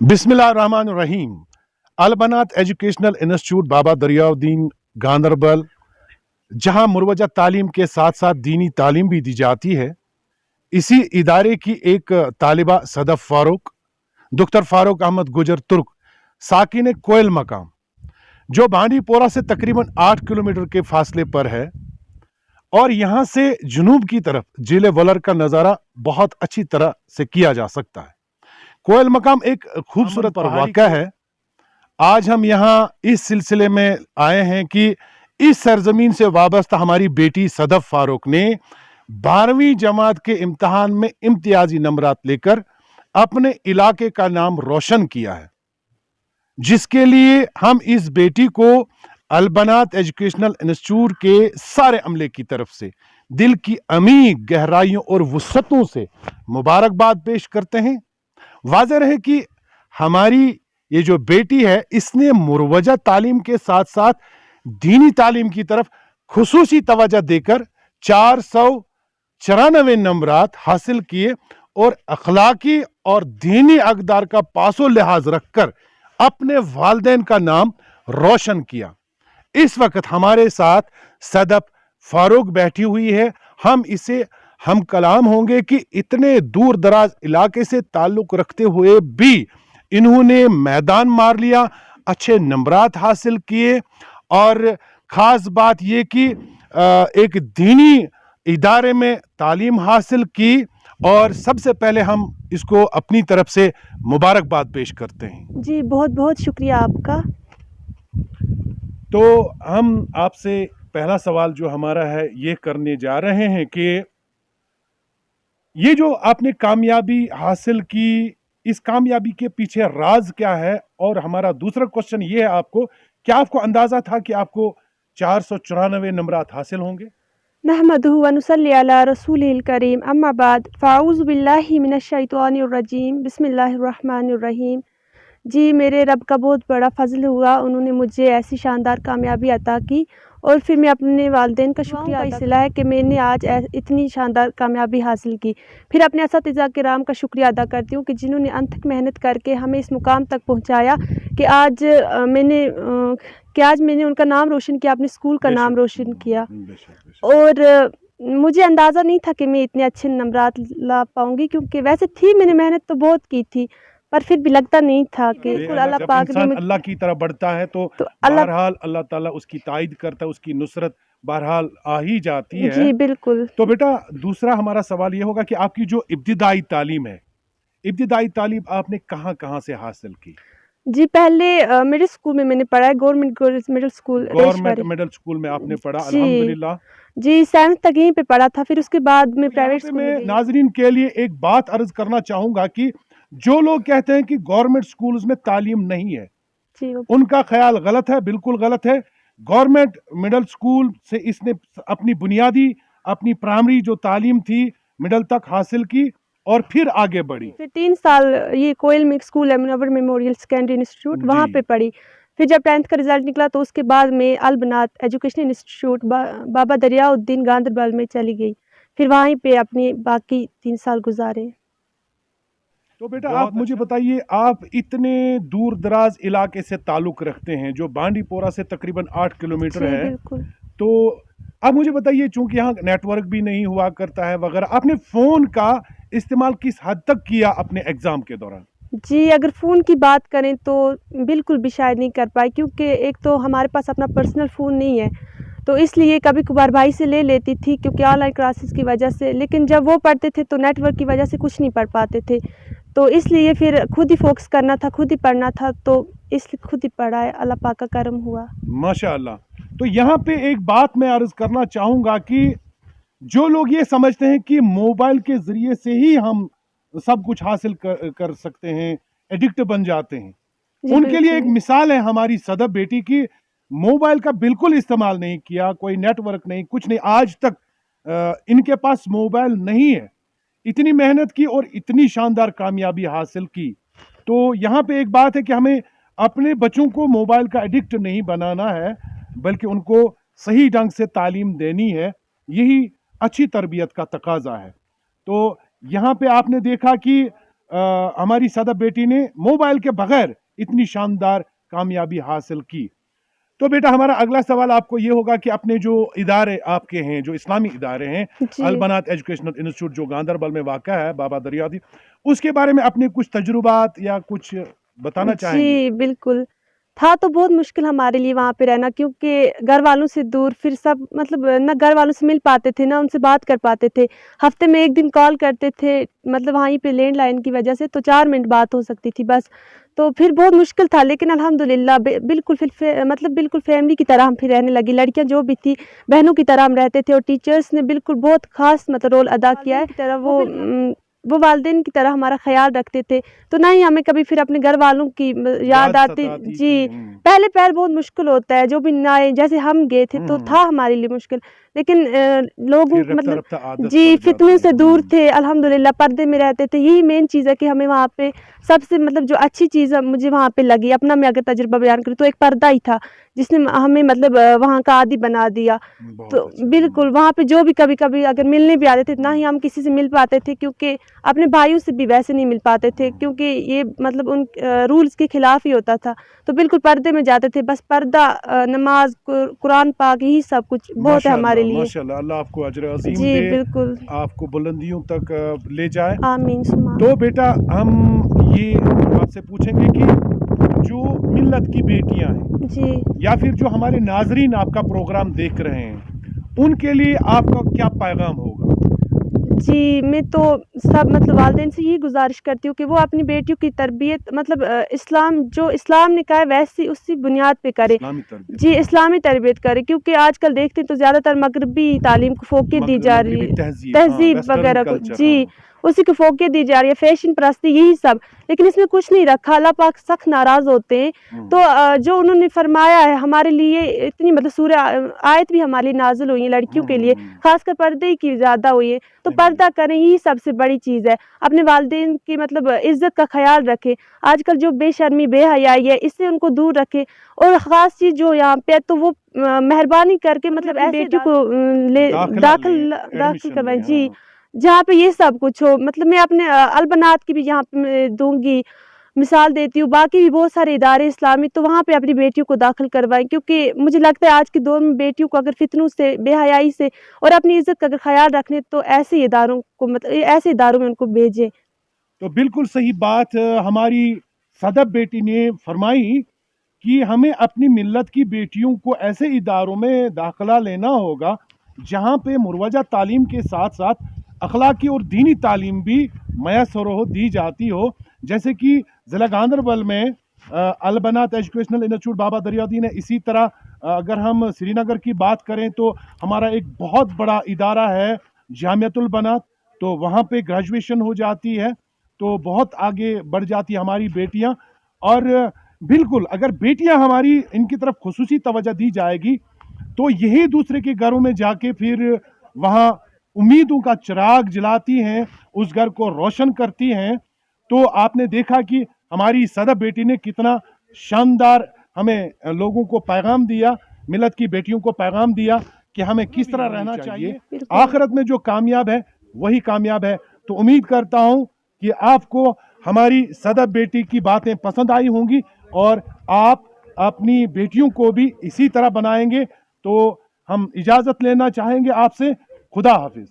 बिस्मिल्लाहिर्रहमानिर्रहीम। अलबनात educational institute बाबा दरियाउद्दीन गांदरबल, जहां मुरवजा तालीम के साथ साथ दीनी तालीम भी दी जाती है, इसी इदारे की एक तालिबा सदफ फारूक, डॉक्टर फारूक अहमद गुजर तुर्क, साकिन कोयल मकाम, जो बांडीपोरा से तकरीबन 8 किलोमीटर के फासले पर है, और यहाँ से जुनूब की तरफ जिले वलर का नज़ारा बहुत अच्छी तरह से किया जा सकता है। कोयल मकाम एक खूबसूरत पर वाक़या है। आज हम यहाँ इस सिलसिले में आए हैं कि इस सरजमीन से वाबस्ता हमारी बेटी सदफ फारूक ने 12वीं जमात के इम्तिहान में इम्तियाजी नंबरात लेकर अपने इलाके का नाम रोशन किया है, जिसके लिए हम इस बेटी को अलबनात एजुकेशनल इंस्टीट्यूट के सारे अमले की तरफ से दिल की अमीर गहराइयों और वुसअतों से मुबारकबाद पेश करते हैं। वाज़ेह रहे कि हमारी ये जो बेटी है, इसने मुरवजा तालीम के साथ साथ दीनी तालीम की तरफ खुसूसी तवज्जो देकर 494 नंबरात हासिल किए और अखलाकी और दीनी अक़दार का पासो लिहाज रखकर अपने वालिदैन का नाम रोशन किया। इस वक्त हमारे साथ सदफ फारूक बैठी हुई है। हम कलाम होंगे कि इतने दूर दराज इलाके से ताल्लुक रखते हुए भी इन्होंने मैदान मार लिया, अच्छे नंबरात हासिल किए, और ख़ास बात ये कि एक दीनी इदारे में तालीम हासिल की, और सबसे पहले हम इसको अपनी तरफ से मुबारकबाद पेश करते हैं। जी बहुत बहुत शुक्रिया आपका। तो हम आपसे पहला सवाल जो हमारा है ये करने जा रहे हैं कि ये जो आपने कामयाबी हासिल की, इस कामयाबी के पीछे राज क्या है? और हमारा दूसरा क्वेश्चन ये है आपको, क्या आपको अंदाजा था कि आपको 494 नंबरात हासिल होंगे? नहमदुहु व नुसल्ली अला रसूलिल करीम, अम्मा बाद, फ़ाऊज़ु बिल्लाहि मिनश शैतानिर रजीम, बिस्मिल्लाहिर रहमानिर रहीम। जी मेरे रब का बहुत बड़ा फ़ज़ल हुआ, उन्होंने मुझे ऐसी शानदार कामयाबी अता की, और फिर मैं अपने वालिदैन का शुक्रिया अदा सिला है कि मैंने आज इतनी शानदार कामयाबी हासिल की। फिर अपने असातिज़ा किराम का शुक्रिया अदा करती हूँ कि जिन्होंने अंत तक मेहनत करके हमें इस मुकाम तक पहुँचाया कि आज मैंने उनका नाम रोशन किया, अपने स्कूल का नाम रोशन किया। और मुझे अंदाज़ा नहीं था कि मैं इतने अच्छे नंबरात ला पाऊँगी, क्योंकि वैसे थी मैंने मेहनत तो बहुत की थी, पर फिर भी लगता नहीं था कि अल्लाह पाक ने अल्लाह की तरफ बढ़ता है तो बहरहाल अल्लाह ताला उसकी ताईद करता है, उसकी नुसरत बहरहाल आ ही जाती है। जी बिल्कुल। तो बेटा दूसरा हमारा सवाल ये होगा कि आपकी जो इब्तिदाई तालीम है, इब्तिदाई तालीम आपने कहाँ कहाँ से हासिल की? जी पहले मिडिल स्कूल में मैंने पढ़ा है, government girls middle school. Government middle school में आपने पढ़ा, अल्हम्दुलिल्लाह। जी 7th तक यहीं पे पढ़ा था, फिर उसके बाद मैं प्राइवेट स्कूल में। नाजरीन के लिए एक बात अर्ज करना चाहूंगा कि जो लोग कहते हैं कि गवर्नमेंट स्कूल्स में तालीम नहीं है, उनका ख्याल गलत है, बिल्कुल गलत है। गवर्नमेंट मिडिल स्कूल से इसने अपनी बुनियादी, अपनी प्राइमरी जो तालीम थी मिडिल तक हासिल की और फिर आगे बढ़ी। फिर 3 साल ये कोयल में स्कूल है, मुनव्वर मेमोरियल सेकेंडरी इंस्टीट्यूट, वहाँ पे पढ़ी। फिर जब 10th का रिजल्ट निकला तो उसके बाद में अलबनात एजुकेशनल इंस्टीट्यूट बाबा दरियाउद्दीन गांदरबल में चली गई, फिर वहीं पे अपने बाकी 3 साल गुजारे। तो बेटा आप मुझे बताइए, आप इतने दूर दराज इलाके से ताल्लुक रखते हैं जो बांडीपोरा से तकरीबन 8 किलोमीटर है, तो आप मुझे बताइए, चूंकि यहाँ नेटवर्क भी नहीं हुआ करता है वगैरह, आपने फ़ोन का इस्तेमाल किस हद तक किया अपने एग्ज़ाम के दौरान? जी अगर फ़ोन की बात करें तो बिल्कुल भी शायद नहीं कर पाई, क्योंकि एक तो हमारे पास अपना पर्सनल फ़ोन नहीं है, तो इसलिए कभी कभार भाई से ले लेती थी क्योंकि ऑनलाइन क्लासेस की वजह से, लेकिन जब वो पढ़ते थे तो नेटवर्क की वजह से कुछ नहीं पढ़ पाते थे, तो इसलिए फिर खुद ही फोकस करना था, खुद ही पढ़ना था, तो इसलिए खुद ही पढ़ा है, अल्लाह पाक का करम हुआ माशाअल्लाह। तो यहाँ पे एक बात मैं अर्ज़ करना चाहूँगा कि जो लोग ये समझते हैं कि मोबाइल के ज़रिए से ही हम सब कुछ हासिल कर सकते हैं, एडिक्ट बन जाते हैं, उनके लिए एक मिसाल है हमारी सदफ बेटी की। मोबाइल का बिल्कुल इस्तेमाल नहीं किया, कोई नेटवर्क नहीं, कुछ नहीं, आज तक इनके पास मोबाइल नहीं है, इतनी मेहनत की और इतनी शानदार कामयाबी हासिल की। तो यहाँ पे एक बात है कि हमें अपने बच्चों को मोबाइल का एडिक्ट नहीं बनाना है, बल्कि उनको सही ढंग से तालीम देनी है, यही अच्छी तरबियत का तकाजा है। तो यहाँ पे आपने देखा कि हमारी सदब बेटी ने मोबाइल के बगैर इतनी शानदार कामयाबी हासिल की। तो बेटा हमारा अगला सवाल आपको ये होगा कि अपने जो इदारे आपके हैं, जो इस्लामी इदारे हैं, जी अलबनात एजुकेशनल इंस्टीट्यूट जो गांधरबल में वाक़ा है, बाबा दरियादी, उसके बारे में अपने कुछ तजुर्बात या कुछ बताना चाहेंगे? जी बिल्कुल। था तो बहुत मुश्किल हमारे लिए वहाँ पे रहना, क्योंकि घर वालों से दूर, फिर सब मतलब ना घर वालों से मिल पाते थे, ना उनसे बात कर पाते थे। हफ्ते में 1 दिन कॉल करते थे, मतलब वहीं पे लैंडलाइन की वजह से, तो 4 मिनट बात हो सकती थी बस। तो फिर बहुत मुश्किल था, लेकिन अल्हम्दुलिल्लाह बिल्कुल फिर मतलब बिल्कुल फैमिली की तरह हम फिर रहने लगे। लड़कियाँ जो भी थी बहनों की तरह हम रहते थे, और टीचर्स ने बिल्कुल बहुत ख़ास मतलब रोल अदा किया है। की तरह वो वालिदैन की तरह हमारा ख़्याल रखते थे, तो ना ही हमें कभी फिर अपने घर वालों की याद आती। सताती जी, थी। पहले पैर बहुत मुश्किल होता है, जो भी नए जैसे हम गए थे तो था हमारे लिए मुश्किल, लेकिन लोगों फिर रफ्ता मतलब रफ्ता आदत जी पड़ फितने जाती से है। दूर थे, अल्हम्दुलिल्लाह पर्दे में रहते थे। यही मेन चीज़ है कि हमें वहाँ पे सबसे मतलब जो अच्छी चीज़ मुझे वहाँ पे लगी, अपना मैं अगर तजुर्बा बयान करूँ, तो एक पर्दा ही था जिसने हमें मतलब वहाँ का आदी बना दिया। बहुत तो अच्छा। बिल्कुल वहाँ पे जो भी कभी-कभी अगर मिलने भी आते थे, ना ही हम किसी से मिल पाते थे, क्योंकि अपने भाइयों से भी वैसे नहीं मिल पाते थे, क्योंकि ये मतलब उन रूल्स के खिलाफ ही होता था। तो बिल्कुल पर्दे में जाते थे, बस पर्दा, नमाज, कुरान पाक, यही सब कुछ बहुत है हमारे लिए। माशाल्लाह, अल्लाह आपको अजर अज़ीम जी दे, बिल्कुल, आपको बुलंदियों तक ले जाए। आमीन सुम्मा तो बेटा हम ये आपसे पूछेंगे कि जो मिल्लत की बेटियां हैं जी। या फिर जो हमारे नाजरीन आपका प्रोग्राम देख रहे हैं, उनके लिए आपका क्या पैगाम होगा? जी, मैं तो सब मतलब वालिदैन से यही गुज़ारिश करती हूँ कि वो अपनी बेटियों की तरबियत मतलब इस्लाम ने कहा है वैसी उसी बुनियाद पे करे। इस्लामी तरबियत, जी, इस्लामी तरबियत करे, क्योंकि आजकल देखते हैं तो ज़्यादातर मगरबी तालीम को फ़ोक़ियत दी जा रही मगरबी है, तहजीब, हाँ, तहज़ीब वेस्टर्न वगैरह को। कल्चर, जी, हाँ। उसी को फ़ोक़ियत दी जा रही है, फ़ैशन परस्ती, यही सब। लेकिन इसमें कुछ नहीं रखा, अल्लाह पाक सख्त नाराज़ होते हैं। तो जो उन्होंने फ़रमाया है हमारे लिए, इतनी मतलब आयत भी हमारे लिए नाज़िल हुई है लड़कियों के लिए, ख़ासकर पर्दे की ज़्यादा हुई है। तो पर्दा करें, यही सबसे बड़ी चीज़ है। अपने वालिदैन की मतलब इज़्ज़त का ख़्याल रखें। आजकल जो बेशर्मी, बेहयाई है, इससे उनको दूर रखें। और ख़ास चीज़ जो यहाँ पे है, तो वो मेहरबानी करके मतलब ऐसी बेटियों को दाखिल करवाएँ। जी, जहाँ पे ये सब कुछ हो। मतलब मैं अपने अलबनात की भी यहाँ पे मैं दूँगी मिसाल देती हूँ, बाकी भी बहुत सारे इदारे इस्लामी, तो वहाँ पे अपनी बेटियों को दाखिल करवाएँ, क्योंकि मुझे लगता है आज के दौर में बेटियों को अगर फितनों से, बेहयाई से और अपनी इज़्ज़त का अगर ख़्याल रखने, तो ऐसे इदारों को मतलब ऐसे इदारों में उनको भेजें। तो बिल्कुल सही बात हमारी सदब बेटी ने फरमाई कि हमें अपनी मिल्लत की बेटियों को ऐसे इदारों में दाखिला लेना होगा जहाँ पे मुरवजा तालीम के साथ साथ अखलाकी और दीनी तालीम भी मैसर हो, दी जाती हो। जैसे कि ज़िला गांधरबल में अलबनात एजुकेशनल इंस्टीट्यूट बाबा दरियादीन है। इसी तरह अगर हम श्रीनगर की बात करें तो हमारा एक बहुत बड़ा इदारा है जामियतुल बनात, तो वहाँ पे ग्रेजुएशन हो जाती है, तो बहुत आगे बढ़ जाती है हमारी बेटियाँ। और बिल्कुल अगर बेटियां हमारी इनकी तरफ खुसूसी तवज्जो दी जाएगी तो यही दूसरे के घरों में जाके फिर वहाँ उम्मीदों का चिराग जलाती हैं, उस घर को रोशन करती हैं। तो आपने देखा कि हमारी सदब बेटी ने कितना शानदार हमें लोगों को पैगाम दिया, मिलत की बेटियों को पैगाम दिया कि हमें किस तरह रहना चाहिए। बिल्कुल। आखिरत में जो कामयाब है वही कामयाब है। तो उम्मीद करता हूँ कि आपको हमारी सदब बेटी की बातें पसंद आई होंगी और आप अपनी बेटियों को भी इसी तरह बनाएंगे। तो हम इजाज़त लेना चाहेंगे आपसे। खुदा हाफिज।